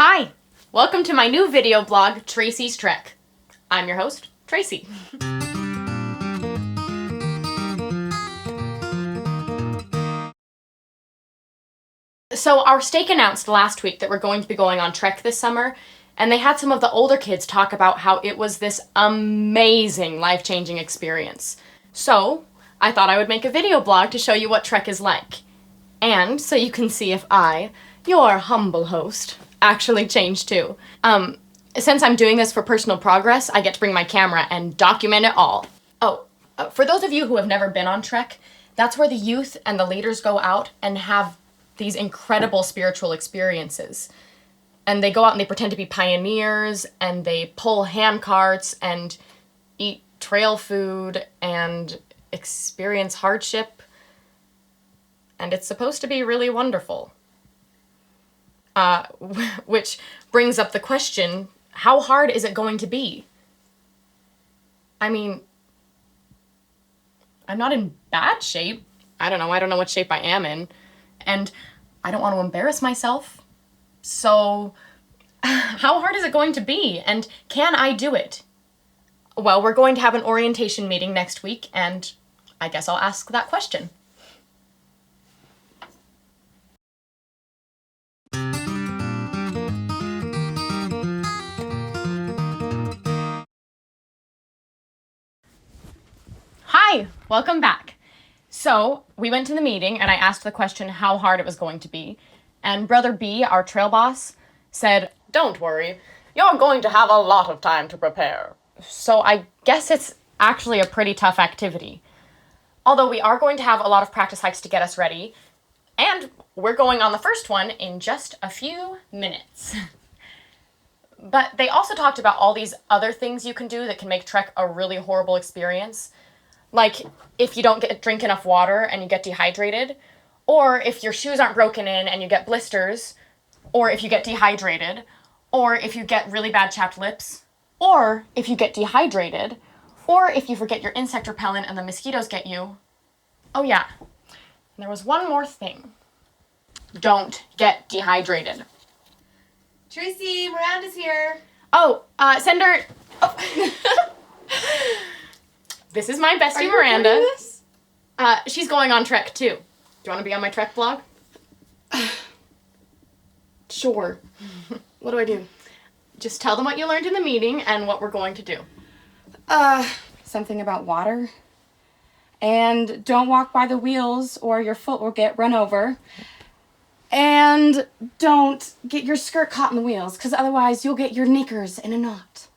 Hi, welcome to my new video blog, Tracy's Trek. I'm your host, Tracy. So our stake announced last week that we're going to be going on Trek this summer, and they had some of the older kids talk about how it was this amazing, life-changing experience. So I thought I would make a video blog to show you what Trek is like. And so you can see if I, your humble host, actually changed too. Since I'm doing this for personal progress, I get to bring my camera and document it all. For those of you who have never been on Trek, that's where the youth and the leaders go out and have these incredible spiritual experiences. And they go out and they pretend to be pioneers, and they pull handcarts and eat trail food and experience hardship. And it's supposed to be really wonderful. Which brings up the question, how hard is it going to be? I mean, I'm not in bad shape. I don't know what shape I am in. And I don't want to embarrass myself. So, how hard is it going to be? And can I do it? Well, we're going to have an orientation meeting next week, and I guess I'll ask that question. Hi, welcome back. So, we went to the meeting and I asked the question how hard it was going to be. And Brother B, our trail boss, said, "Don't worry, you're going to have a lot of time to prepare." So I guess it's actually a pretty tough activity. Although we are going to have a lot of practice hikes to get us ready. And we're going on the first one in just a few minutes. But they also talked about all these other things you can do that can make Trek a really horrible experience. Like if you don't drink enough water and you get dehydrated, or if your shoes aren't broken in and you get blisters, or if you get dehydrated, or if you get really bad chapped lips, or if you get dehydrated, or if you forget your insect repellent and the mosquitoes get you. Oh yeah, and there was one more thing. Don't get dehydrated. Tracy, Miranda's here. Send her... Oh. This is my bestie, Miranda. Are you recording this? She's going on Trek too. Do you want to be on my Trek blog? Sure. What do I do? Just tell them what you learned in the meeting and what we're going to do. Something about water. And don't walk by the wheels or your foot will get run over. And don't get your skirt caught in the wheels, because otherwise you'll get your knickers in a knot.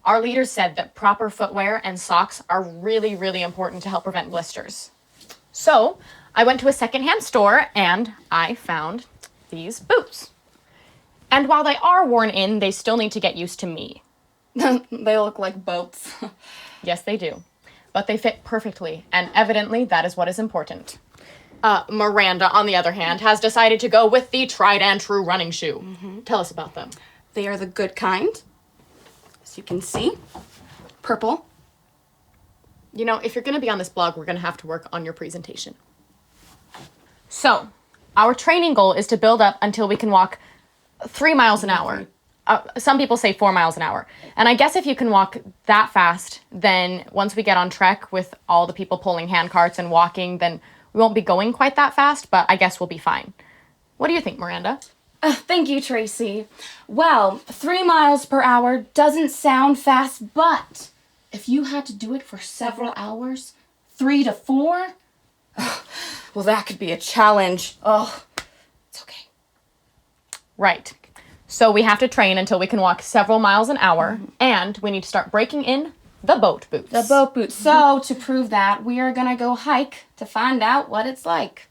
Our leaders said that proper footwear and socks are really, really important to help prevent blisters. So I went to a secondhand store and I found these boots. And while they are worn in, they still need to get used to me. They look like boats. Yes, they do. But they fit perfectly, and evidently that is what is important. Miranda, on the other hand, has decided to go with the tried and true running shoe. Mm-hmm. Tell us about them. They are the good kind. As you can see, purple. You know, if you're going to be on this blog, we're going to have to work on your presentation. So, our training goal is to build up until we can walk 3 miles an hour. Some people say 4 miles an hour. And I guess if you can walk that fast, then once we get on Trek with all the people pulling handcarts and walking, then we won't be going quite that fast, but I guess we'll be fine. What do you think, Miranda? Thank you, Tracy. Well, 3 miles per hour doesn't sound fast, but if you had to do it for several hours, 3 to 4, well, that could be a challenge. Oh, it's okay. Right. So we have to train until we can walk several miles an hour, and we need to start breaking in the boat boots. The boat boots. So, to prove that, we are going to go hike to find out what it's like.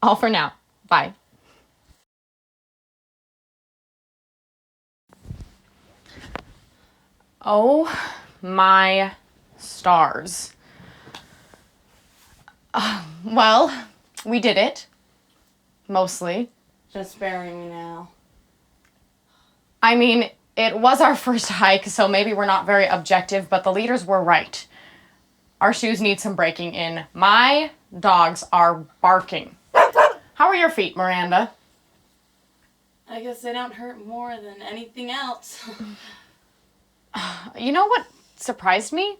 All for now. Bye. Oh my stars. Well, we did it. Mostly. Just bury me now. I mean, it was our first hike, so maybe we're not very objective, but the leaders were right. Our shoes need some breaking in. My dogs are barking. How are your feet, Miranda? I guess they don't hurt more than anything else. You know what surprised me?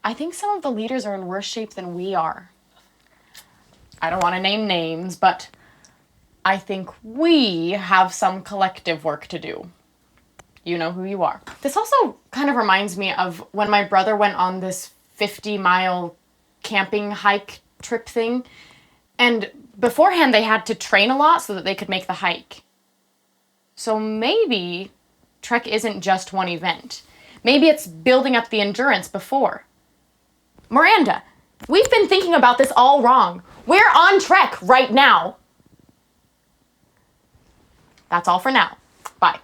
I think some of the leaders are in worse shape than we are. I don't want to name names, but I think we have some collective work to do. You know who you are. This also kind of reminds me of when my brother went on this 50-mile camping hike trip thing. And beforehand, they had to train a lot so that they could make the hike. So maybe Trek isn't just one event. Maybe it's building up the endurance before. Miranda, we've been thinking about this all wrong. We're on Trek right now. That's all for now. Bye.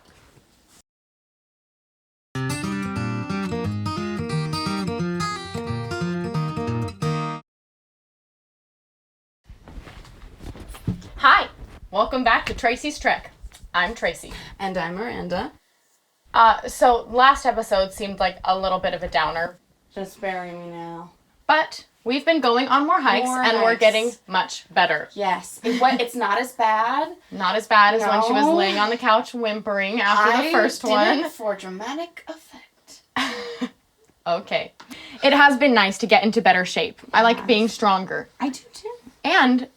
Hi, welcome back to Tracy's Trek. I'm Tracy. And I'm Miranda. So last episode seemed like a little bit of a downer. Just bury me now. But we've been going on more hikes and we're getting much better. Yes. It's not as bad. Not as bad as when she was laying on the couch whimpering after the first one. I did it for dramatic effect. Okay. It has been nice to get into better shape. I like being stronger. I do too. And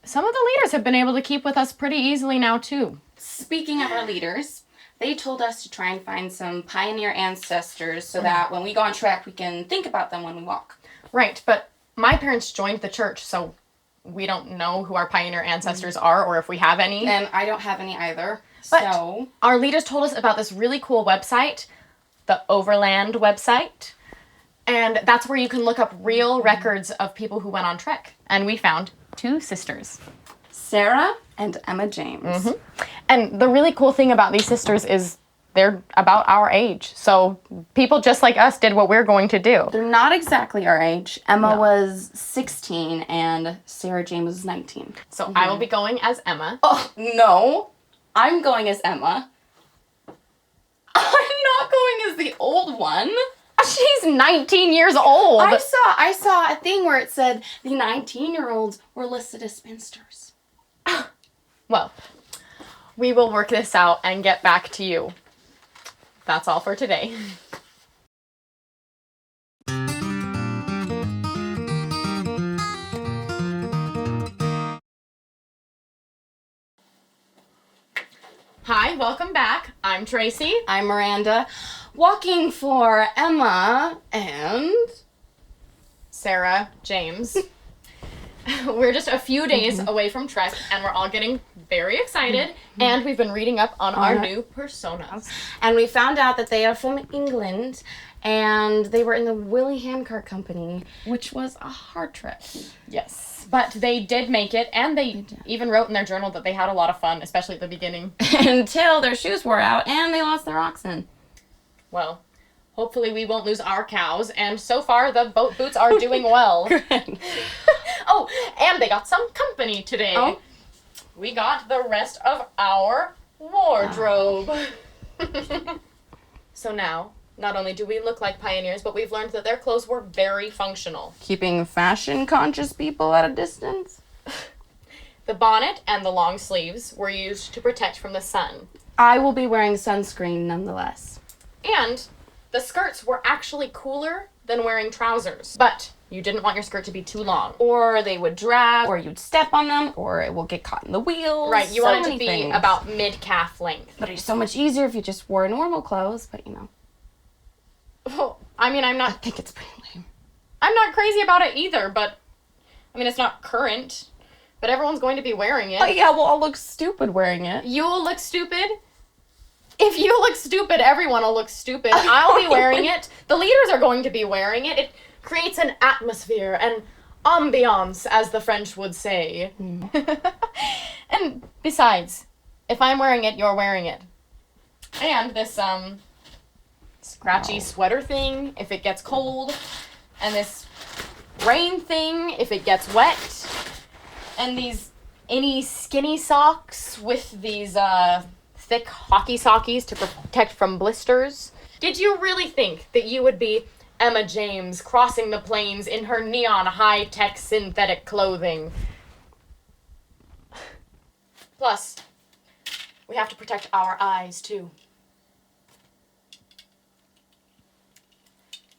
some of the leaders have been able to keep with us pretty easily now too. Speaking of our leaders, they told us to try and find some pioneer ancestors so that when we go on Trek, we can think about them when we walk. Right, but my parents joined the church, so we don't know who our pioneer ancestors are or if we have any. And I don't have any either. But so our leaders told us about this really cool website, the Overland website. And that's where you can look up real records of people who went on Trek. And we found 2 sisters. Sarah and Emma James. Mm-hmm. And the really cool thing about these sisters is they're about our age. So people just like us did what we're going to do. They're not exactly our age. Emma was 16 and Sarah James was 19. So I will be going as Emma. Oh, no. I'm going as Emma. I'm not going as the old one. She's 19 years old. I saw a thing where it said the 19-year-olds were listed as spinsters. Well, we will work this out and get back to you. That's all for today. Hi, welcome back. I'm Tracy. I'm Miranda, walking for Emma and Sarah James. We're just a few days away from Trek, and we're all getting very excited, and we've been reading up on our new personas. And we found out that they are from England, and they were in the Willie Handcart Company, which was a hard trip. Yes, but they did make it, and they even wrote in their journal that they had a lot of fun, especially at the beginning. Until their shoes wore out, and they lost their oxen. Well, hopefully we won't lose our cows, and so far the boat boots are doing well. Oh, and they got some company today. Oh. We got the rest of our wardrobe. So now, not only do we look like pioneers, but we've learned that their clothes were very functional. Keeping fashion-conscious people at a distance. The bonnet and the long sleeves were used to protect from the sun. I will be wearing sunscreen nonetheless. And the skirts were actually cooler than wearing trousers. But you didn't want your skirt to be too long. Or they would drag, or you'd step on them, or it will get caught in the wheels. Right, you want it to be about mid-calf length. But it's so much easier if you just wore normal clothes, but you know. Well, I mean, I think it's pretty lame. I'm not crazy about it either, but I mean, it's not current, but everyone's going to be wearing it. Oh yeah, well, I'll look stupid wearing it. You'll look stupid? If you look stupid, everyone will look stupid. I'll be wearing it. The leaders are going to be wearing it. It creates an atmosphere, an ambiance, as the French would say. And besides, if I'm wearing it, you're wearing it. And this, scratchy sweater thing, if it gets cold. And this rain thing, if it gets wet. And these inny skinny socks with these, thick hockey sockies to protect from blisters. Did you really think that you would be Emma James crossing the plains in her neon high-tech synthetic clothing? Plus, we have to protect our eyes, too.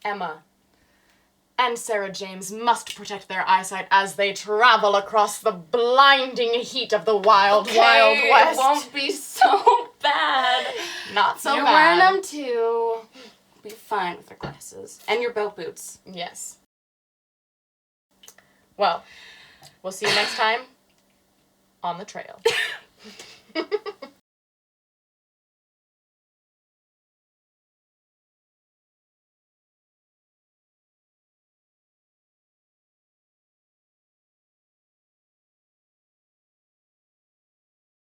Emma and Sarah James must protect their eyesight as they travel across the blinding heat of the wild, wild west. It won't be so bad. Not so You're bad. wearing them too. Be fine with your glasses. And your belt boots. Yes. Well, we'll see you next time on the trail.